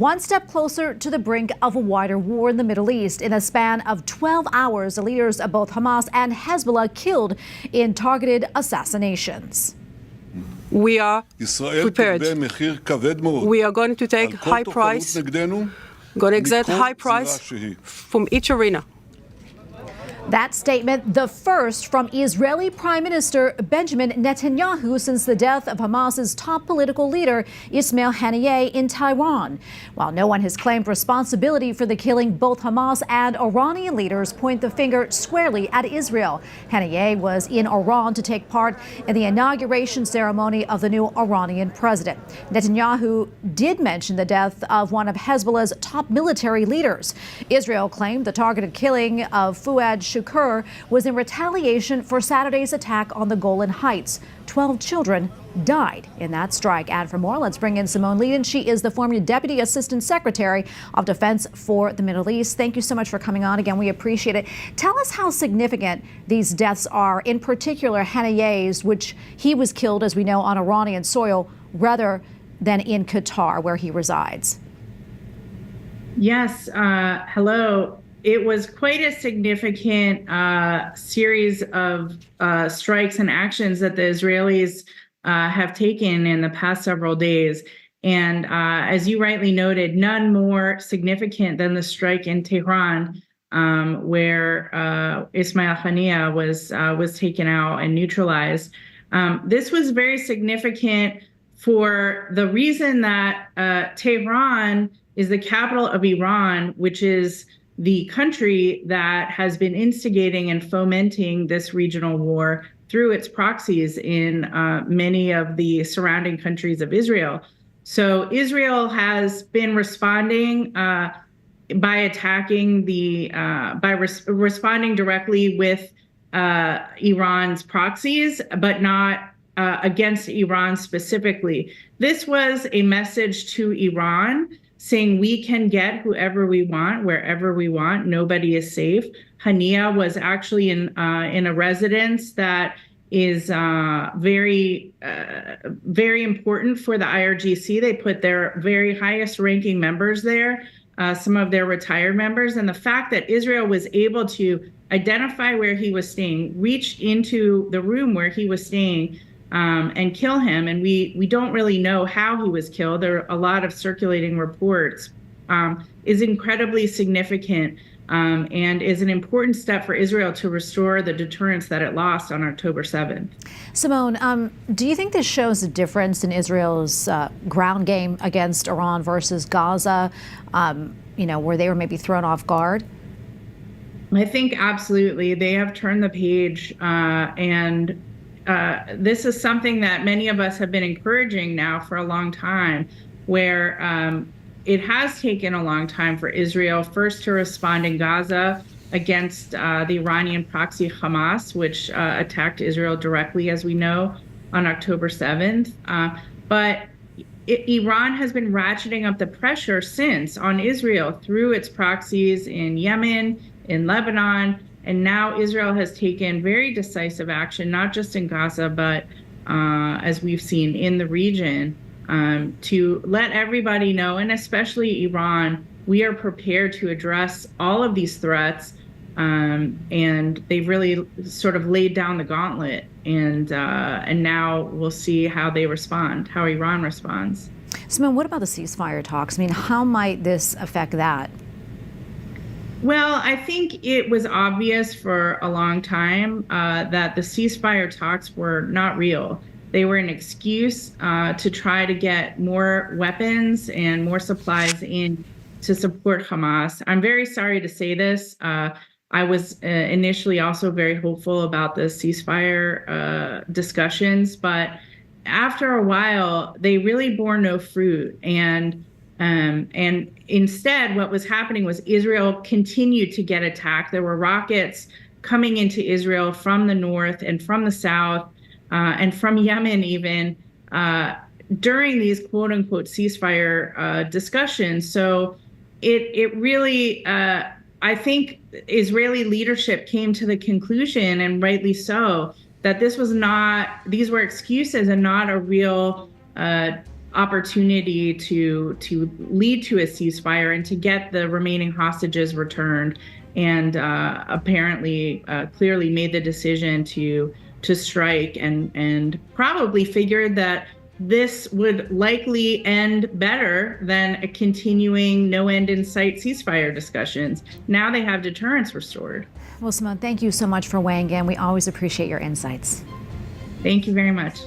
one step closer to the brink of a wider war in the Middle East. In a span of 12 hours, the leaders of both Hamas and Hezbollah killed in targeted assassinations. We are prepared. We are going to take high price, going to exert high price from each arena. That statement, the first from Israeli Prime Minister Benjamin Netanyahu since the death of Hamas's top political leader Ismail Haniyeh in Tehran. While no one has claimed responsibility for the killing, both Hamas and Iranian leaders point the finger squarely at Israel. Haniyeh was in Iran to take part in the inauguration ceremony of the new Iranian president. Netanyahu did mention the death of one of Hezbollah's top military leaders. Israel claimed the targeted killing of Fuad Shukr was in retaliation for Saturday's attack on the Golan Heights. 12 children died in that strike. And for more, let's bring in Simone Leiden. She is the former Deputy Assistant Secretary of Defense for the Middle East. Thank you so much for coming on again. We appreciate it. Tell us how significant these deaths are, in particular Haniyeh's, which he was killed, as we know, on Iranian soil rather than in Qatar, where he resides. Yes. Hello. It was quite a significant series of strikes and actions that the Israelis have taken in the past several days. And as you rightly noted, none more significant than the strike in Tehran, where Ismail Haniyeh was taken out and neutralized. This was very significant for the reason that Tehran is the capital of Iran, which is the country that has been instigating and fomenting this regional war through its proxies in many of the surrounding countries of Israel. So Israel has been responding by attacking responding directly with Iran's proxies, but not against Iran specifically. This was a message to Iran saying we can get whoever we want, wherever we want. Nobody is safe. Haniyeh was actually in a residence that is very important for the IRGC. They put their very highest ranking members there, some of their retired members. And the fact that Israel was able to identify where he was staying, reach into the room where he was staying, and kill him. And we don't really know how he was killed. There are a lot of circulating reports, is incredibly significant and is an important step for Israel to restore the deterrence that it lost on October 7th. Simone, do you think this shows a difference in Israel's ground game against Iran versus Gaza, where they were maybe thrown off guard? I think absolutely. They have turned the page and this is something that many of us have been encouraging now for a long time, where it has taken a long time for Israel first to respond in Gaza against the Iranian proxy Hamas, which attacked Israel directly, as we know, on October 7th. But Iran has been ratcheting up the pressure since on Israel through its proxies in Yemen, in Lebanon. And now Israel has taken very decisive action, not just in Gaza, but as we've seen in the region, to let everybody know, and especially Iran, we are prepared to address all of these threats. And they've really sort of laid down the gauntlet. And now we'll see how they respond, how Iran responds. Simone, what about the ceasefire talks? I mean, how might this affect that? Well, I think it was obvious for a long time that the ceasefire talks were not real. They were an excuse to try to get more weapons and more supplies in to support Hamas. I'm very sorry to say this. I was initially also very hopeful about the ceasefire discussions, but after a while, they really bore no fruit. And instead, what was happening was Israel continued to get attacked. There were rockets coming into Israel from the north and from the south and from Yemen even during these quote unquote ceasefire discussions. So it really, I think Israeli leadership came to the conclusion, and rightly so, that these were excuses and not a real opportunity to lead to a ceasefire and to get the remaining hostages returned, and apparently clearly made the decision to strike, and probably figured that this would likely end better than a continuing no end in sight ceasefire discussions. Now they have deterrence restored. Well, Simone, thank you so much for weighing in. We always appreciate your insights. Thank you very much.